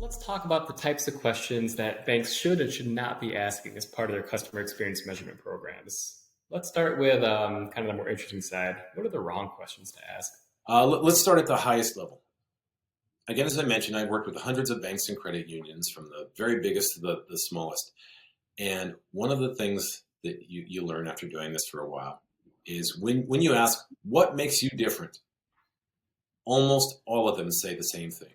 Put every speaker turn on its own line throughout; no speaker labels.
let's talk about the types of questions that banks should and should not be asking as part of their customer experience measurement programs. Let's start with kind of the more interesting side. What are the wrong questions to ask?
Let's start at the highest level. Again, as I mentioned, I've worked with hundreds of banks and credit unions, from the very biggest to the smallest. And one of the things that you learn after doing this for a while is when you ask, what makes you different? Almost all of them say the same thing.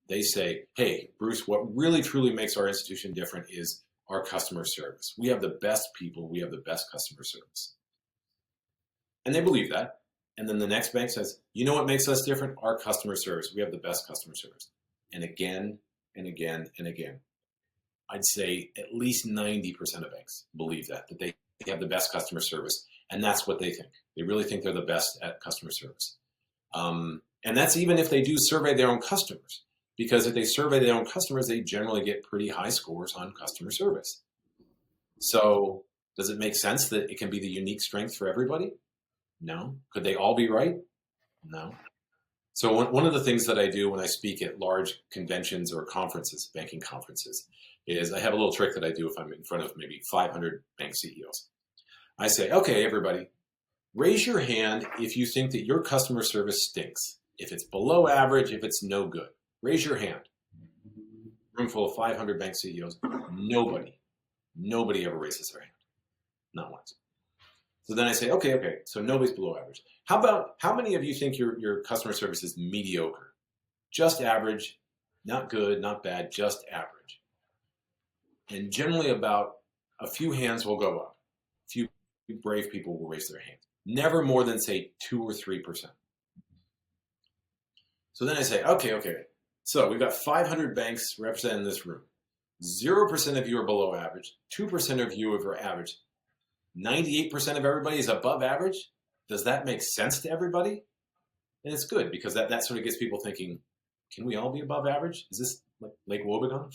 They say, hey, Bruce, what really truly makes our institution different is our customer service. We have the best people. We have the best customer service. And they believe that. And then the next bank says, you know what makes us different? Our customer service. We have the best customer service. And again, and again, and again. I'd say at least 90% of banks believe that they have the best customer service. And that's what they think. They really think they're the best at customer service. And that's even if they do survey their own customers. Because if they survey their own customers, they generally get pretty high scores on customer service. So does it make sense that it can be the unique strength for everybody? No. Could they all be right? No. So one of the things that I do when I speak at large conventions or conferences, banking conferences, is I have a little trick that I do if I'm in front of maybe 500 bank CEOs. I say, okay, everybody, raise your hand if you think that your customer service stinks. If it's below average, if it's no good. Raise your hand. Room full of 500 bank CEOs. Nobody ever raises their hand. Not once. So then I say, okay, so nobody's below average. How many of you think your customer service is mediocre? Just average, not good, not bad, just average. And generally about a few hands will go up. A few brave people will raise their hands. Never more than, say, 2 or 3%. So then I say, okay. So we've got 500 banks represented in this room. 0% of you are below average. 2% of you are average. 98% of everybody is above average. Does that make sense to everybody? And it's good because that sort of gets people thinking, can we all be above average? Is this like Lake Wobegon?